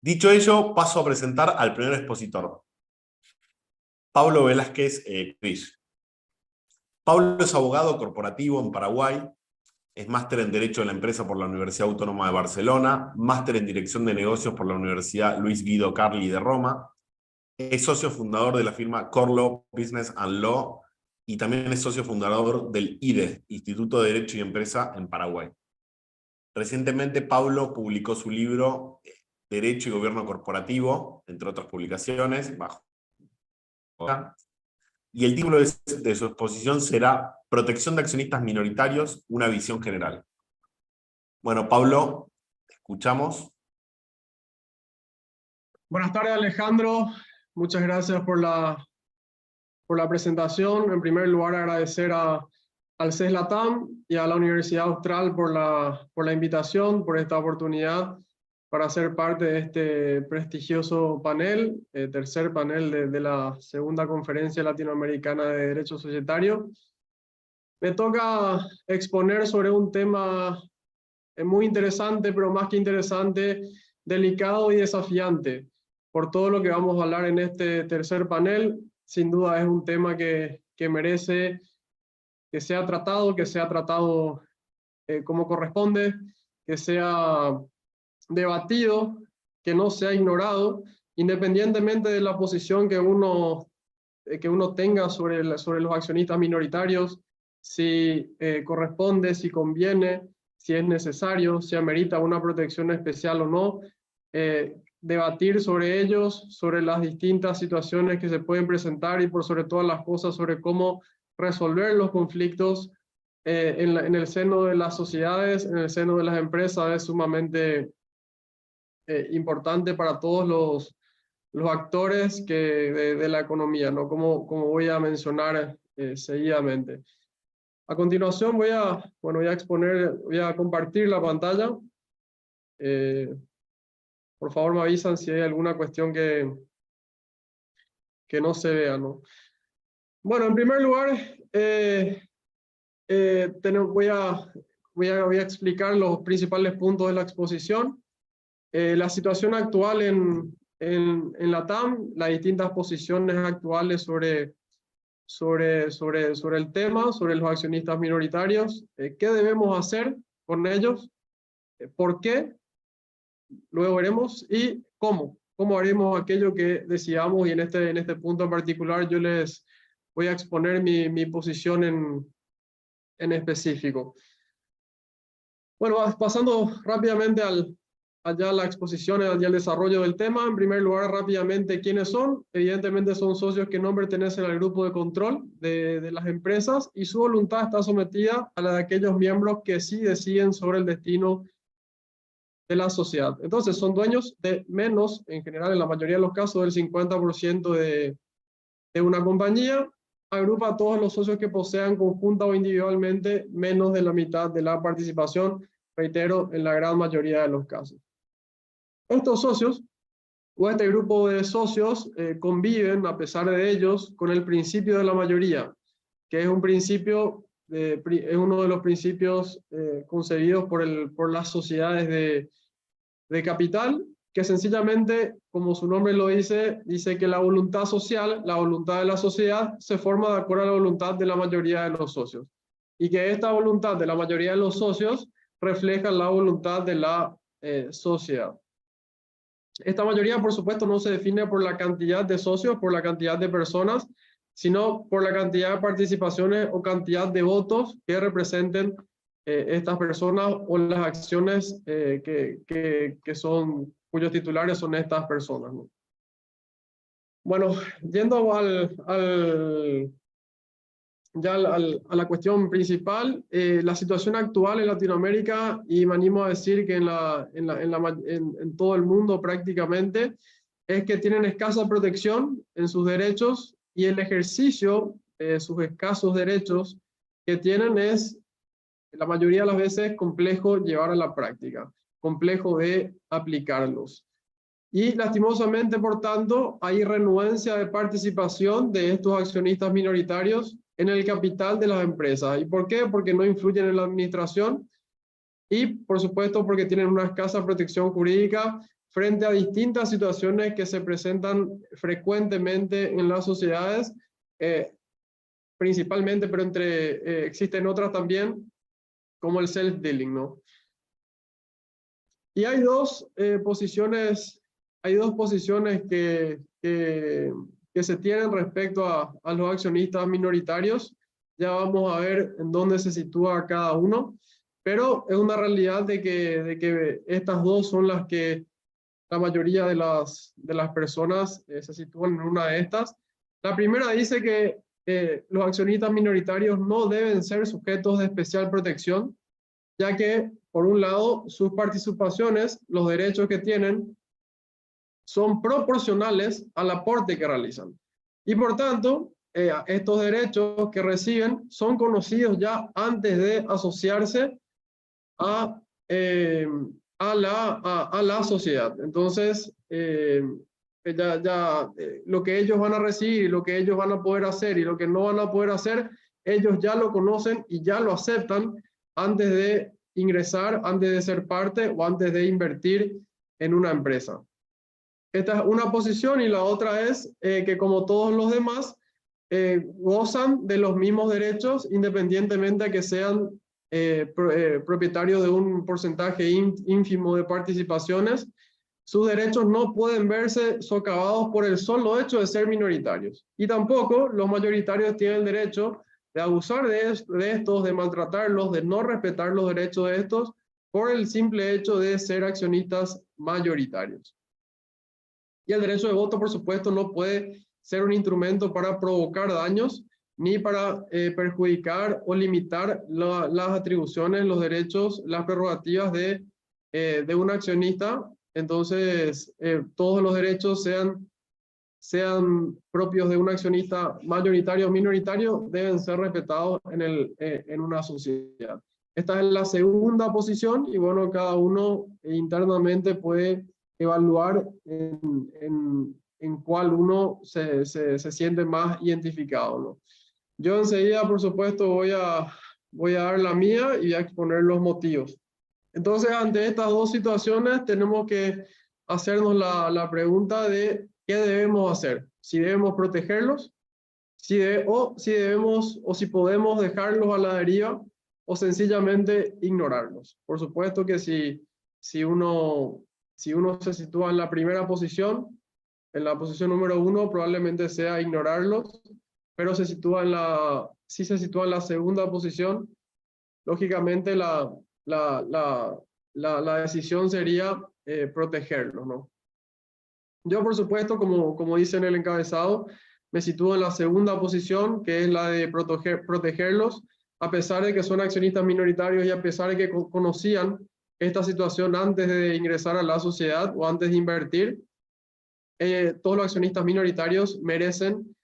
Dicho ello, paso a presentar al primer expositor, Pablo Velázquez Cris. Pablo es abogado corporativo en Paraguay, es máster en Derecho de la Empresa por la Universidad Autónoma de Barcelona, máster en Dirección de Negocios por la Universidad Luis Guido Carli de Roma, es socio fundador de la firma Corlo Business and Law y también es socio fundador del IDE, Instituto de Derecho y Empresa en Paraguay. Recientemente Pablo publicó su libro Derecho y Gobierno Corporativo, entre otras publicaciones, y el título de su exposición será Protección de accionistas minoritarios, una visión general. Bueno, Pablo, te escuchamos. Buenas tardes, Alejandro. Muchas gracias por la presentación. En primer lugar, agradecer al CES LATAM y a la Universidad Austral por la invitación, por esta oportunidad para ser parte de este prestigioso panel, tercer panel de la segunda conferencia latinoamericana de Derecho Societario. Me toca exponer sobre un tema muy interesante, pero más que interesante, delicado y desafiante. Por todo lo que vamos a hablar en este tercer panel, sin duda es un tema que merece que sea tratado como corresponde, que sea debatido, que no sea ignorado, independientemente de la posición que uno tenga sobre los accionistas minoritarios, si corresponde, si conviene, si es necesario, si amerita una protección especial o no, debatir sobre ellos, sobre las distintas situaciones que se pueden presentar y por sobre todas las cosas sobre cómo resolver los conflictos en el seno de las sociedades, en el seno de las empresas, es sumamente importante para todos los actores de la economía, ¿no? Como voy a mencionar seguidamente. A continuación voy a compartir la pantalla. Por favor me avisan si hay alguna cuestión que no se vea, ¿no? Bueno, en primer lugar, voy a explicar los principales puntos de la exposición. La situación actual en la TAM, las distintas posiciones actuales sobre el tema, sobre los accionistas minoritarios, qué debemos hacer con ellos, por qué, luego veremos, y cómo haremos aquello que decidamos, y en este punto en particular yo les voy a exponer mi posición en específico. Bueno, pasando rápidamente allá a la exposición y al desarrollo del tema. En primer lugar, rápidamente, ¿quiénes son? Evidentemente son socios que no pertenecen al grupo de control de las empresas y su voluntad está sometida a la de aquellos miembros que sí deciden sobre el destino de la sociedad. Entonces, son dueños de menos, en general, en la mayoría de los casos, del 50% de una compañía. Agrupa a todos los socios que posean conjunta o individualmente menos de la mitad de la participación, reitero, en la gran mayoría de los casos. Estos socios, o este grupo de socios, conviven, a pesar de ellos, con el principio de la mayoría, que es un principio, es uno de los principios concebidos por las sociedades de capital, que sencillamente, como su nombre lo dice que la voluntad social, la voluntad de la sociedad, se forma de acuerdo a la voluntad de la mayoría de los socios. Y que esta voluntad de la mayoría de los socios refleja la voluntad de la sociedad. Esta mayoría, por supuesto, no se define por la cantidad de socios, por la cantidad de personas, sino por la cantidad de participaciones o cantidad de votos que representen estas personas o las acciones cuyos titulares son estas personas, ¿no? Bueno, yendo a la cuestión principal, la situación actual en Latinoamérica, y me animo a decir que en todo el mundo prácticamente, es que tienen escasa protección en sus derechos y el ejercicio de sus escasos derechos que tienen es, la mayoría de las veces, complejo llevar a la práctica, complejo de aplicarlos. Y lastimosamente, por tanto, hay renuencia de participación de estos accionistas minoritarios en el capital de las empresas. ¿Y por qué? Porque no influyen en la administración y, por supuesto, porque tienen una escasa protección jurídica frente a distintas situaciones que se presentan frecuentemente en las sociedades, principalmente, pero existen otras también, como el self-dealing, ¿no? Y hay dos posiciones que se tienen respecto a los accionistas minoritarios. Ya vamos a ver en dónde se sitúa cada uno, pero es una realidad de que estas dos son las que la mayoría de las personas se sitúan en una de estas. La primera dice que los accionistas minoritarios no deben ser sujetos de especial protección, ya que, por un lado, sus participaciones, los derechos que tienen, son proporcionales al aporte que realizan. Y por tanto, estos derechos que reciben son conocidos ya antes de asociarse a la sociedad. Entonces, lo que ellos van a recibir, lo que ellos van a poder hacer y lo que no van a poder hacer, ellos ya lo conocen y ya lo aceptan antes de ingresar, antes de ser parte o antes de invertir en una empresa. Esta es una posición, y la otra es que, como todos los demás, gozan de los mismos derechos independientemente de que sean propietarios de un porcentaje ínfimo de participaciones. Sus derechos no pueden verse socavados por el solo hecho de ser minoritarios. Y tampoco los mayoritarios tienen el derecho de abusar de estos, de maltratarlos, de no respetar los derechos de estos, por el simple hecho de ser accionistas mayoritarios. Y el derecho de voto, por supuesto, no puede ser un instrumento para provocar daños, ni para perjudicar o limitar las atribuciones, los derechos, las prerrogativas de un accionista. Entonces, todos los derechos, sean propios de un accionista mayoritario o minoritario, deben ser respetados en una sociedad. Esta es la segunda posición, y bueno, cada uno internamente puede evaluar en cuál uno se siente más identificado, ¿no? Yo enseguida, por supuesto, voy a dar la mía y a exponer los motivos. Entonces, ante estas dos situaciones, tenemos que hacernos la pregunta de qué debemos hacer. Si debemos protegerlos, si podemos dejarlos a la deriva, o sencillamente ignorarlos. Por supuesto que si uno se sitúa en la primera posición, en la posición número 1, probablemente sea ignorarlos, pero si se sitúa en la segunda posición, lógicamente la decisión sería protegerlos, ¿no? Yo, por supuesto, como dice en el encabezado, me sitúo en la segunda posición, que es la de protegerlos, a pesar de que son accionistas minoritarios y a pesar de que conocían esta situación antes de ingresar a la sociedad o antes de invertir. Todos los accionistas minoritarios merecen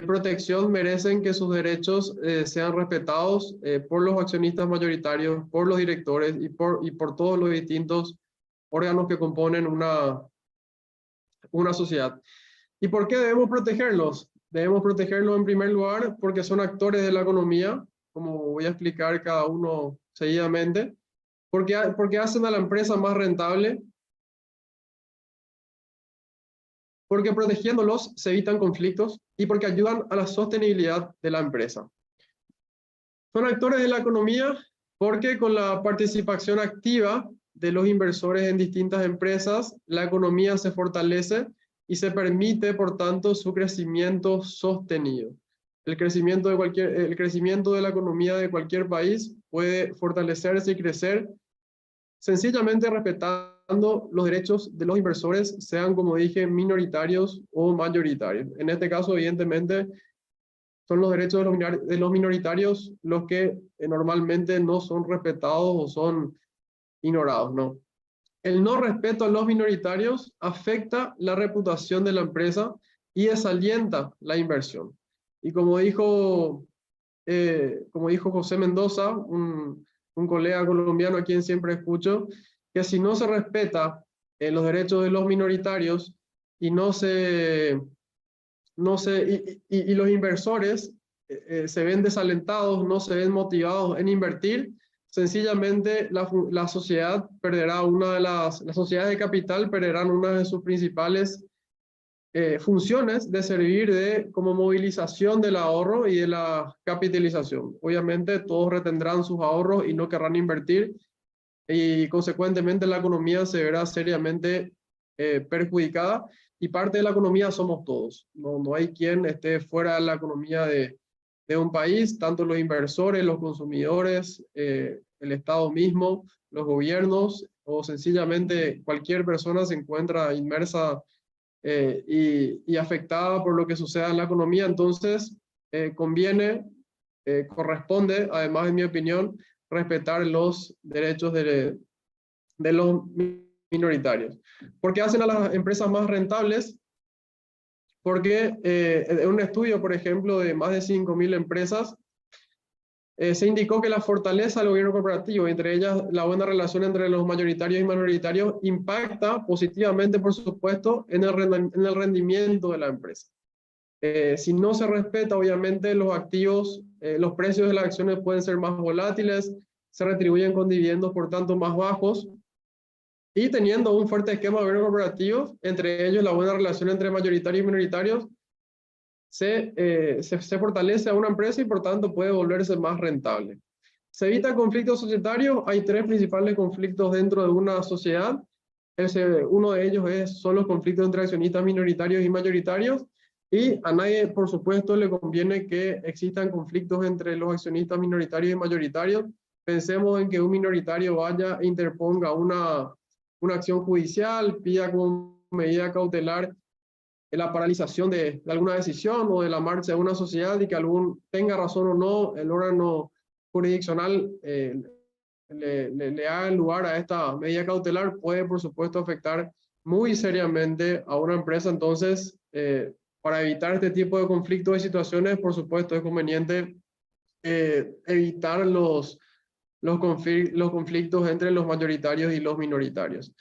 protección, merecen que sus derechos sean respetados por los accionistas mayoritarios, por los directores y por todos los distintos órganos que componen una sociedad. ¿Y por qué debemos protegerlos? Debemos protegerlos en primer lugar porque son actores de la economía, como voy a explicar cada uno seguidamente, porque hacen a la empresa más rentable, porque protegiéndolos se evitan conflictos y porque ayudan a la sostenibilidad de la empresa. Son actores de la economía porque, con la participación activa de los inversores en distintas empresas, la economía se fortalece y se permite, por tanto, su crecimiento sostenido. El crecimiento de la economía de cualquier país puede fortalecerse y crecer sencillamente respetando los derechos de los inversores, sean, como dije, minoritarios o mayoritarios. En este caso, evidentemente, son los derechos de los minoritarios los que normalmente no son respetados o son ignorados, ¿no? El no respeto a los minoritarios afecta la reputación de la empresa y desalienta la inversión. Y como dijo José Mendoza, un colega colombiano a quien siempre escucho, que si no se respeta los derechos de los minoritarios y y los inversores se ven desalentados, no se ven motivados en invertir, sencillamente la sociedad perderá las sociedades de capital perderán una de sus principales funciones de servir como movilización del ahorro y de la capitalización. Obviamente todos retendrán sus ahorros y no querrán invertir y consecuentemente la economía se verá seriamente perjudicada y parte de la economía somos todos. No hay quien esté fuera de la economía de un país, tanto los inversores, los consumidores, el Estado mismo, los gobiernos o sencillamente cualquier persona se encuentra inmersa y afectada por lo que suceda en la economía. Entonces, corresponde, además en mi opinión, respetar los derechos de los minoritarios. ¿Por qué hacen a las empresas más rentables? Porque en un estudio, por ejemplo, de más de 5.000 empresas, se indicó que la fortaleza del gobierno corporativo, entre ellas la buena relación entre los mayoritarios y minoritarios, impacta positivamente, por supuesto, en el rendimiento de la empresa. Si no se respeta, obviamente, los activos, los precios de las acciones pueden ser más volátiles, se retribuyen con dividendos, por tanto, más bajos, y teniendo un fuerte esquema de gobierno corporativo, entre ellos la buena relación entre mayoritarios y minoritarios, se fortalece a una empresa y por tanto puede volverse más rentable. Se evita conflictos societarios. Hay tres principales conflictos dentro de una sociedad. Uno de ellos son los conflictos entre accionistas minoritarios y mayoritarios, y a nadie, por supuesto, le conviene que existan conflictos entre los accionistas minoritarios y mayoritarios. Pensemos en que un minoritario vaya e interponga una acción judicial, pida como medida cautelar la paralización de alguna decisión o de la marcha de una sociedad y que tenga razón o no, el órgano jurisdiccional le haga lugar a esta medida cautelar, puede por supuesto afectar muy seriamente a una empresa. Entonces, para evitar este tipo de conflictos y situaciones, por supuesto es conveniente evitar los conflictos entre los mayoritarios y los minoritarios.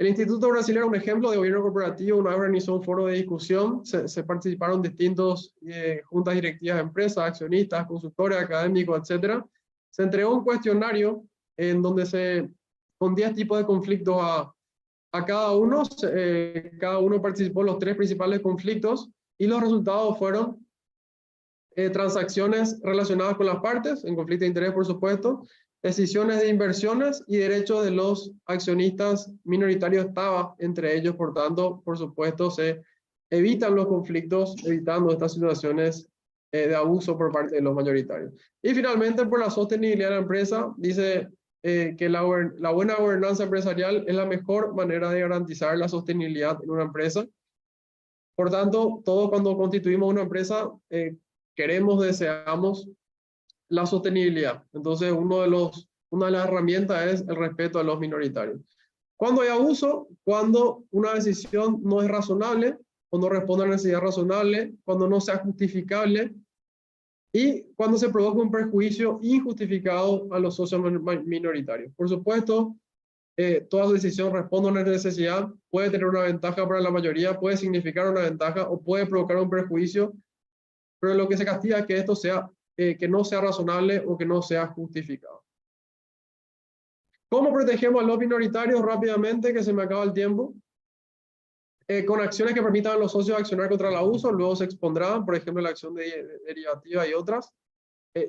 El Instituto Brasileño es un ejemplo de gobierno corporativo. Una vez organizó un foro de discusión, se participaron distintos juntas directivas de empresas, accionistas, consultores, académicos, etc. Se entregó un cuestionario en donde con 10 tipos de conflictos a cada uno. Cada uno participó en los 3 principales conflictos y los resultados fueron transacciones relacionadas con las partes, en conflicto de interés, por supuesto, decisiones de inversiones y derechos de los accionistas minoritarios estaba entre ellos. Por tanto, por supuesto, se evitan los conflictos, evitando estas situaciones de abuso por parte de los mayoritarios. Y finalmente, por la sostenibilidad de la empresa, dice que la buena gobernanza empresarial es la mejor manera de garantizar la sostenibilidad en una empresa. Por tanto, todos cuando constituimos una empresa, deseamos la sostenibilidad. Entonces, una de las herramientas es el respeto a los minoritarios. Cuando hay abuso, cuando una decisión no es razonable o no responde a una necesidad razonable, cuando no sea justificable y cuando se provoca un perjuicio injustificado a los socios minoritarios. Por supuesto, toda decisión responde a una necesidad, puede tener una ventaja para la mayoría, puede significar una ventaja o puede provocar un perjuicio, pero lo que se castiga es que esto que no sea razonable o que no sea justificado. ¿Cómo protegemos a los minoritarios? Rápidamente, que se me acaba el tiempo. Con acciones que permitan a los socios accionar contra el abuso, luego se expondrán, por ejemplo, la acción derivativa y otras.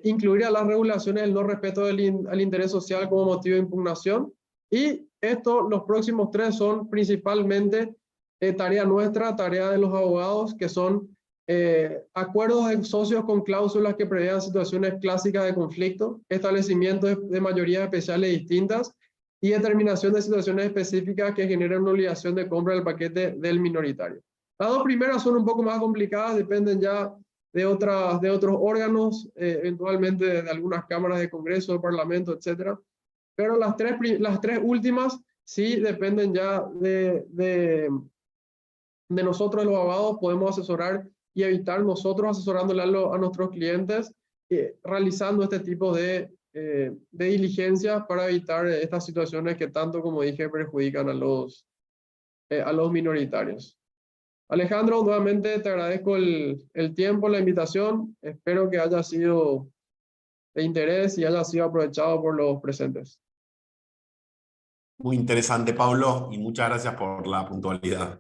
Incluir a las regulaciones el no respeto al interés social como motivo de impugnación. Y los próximos 3 son principalmente tarea nuestra, tarea de los abogados, que son acuerdos de socios con cláusulas que prevean situaciones clásicas de conflicto, establecimiento de mayorías especiales distintas y determinación de situaciones específicas que generan una obligación de compra del paquete del minoritario. Las 2 primeras son un poco más complicadas, dependen ya de otros órganos, eventualmente de algunas cámaras de Congreso, de Parlamento, etc. Pero las tres últimas sí dependen ya de nosotros los abogados. Podemos asesorar y evitar nosotros asesorándole a nuestros clientes, realizando este tipo de diligencias para evitar estas situaciones que tanto, como dije, perjudican a los a los minoritarios. Alejandro, nuevamente te agradezco el tiempo, la invitación. Espero que haya sido de interés y haya sido aprovechado por los presentes. Muy interesante, Pablo, y muchas gracias por la puntualidad.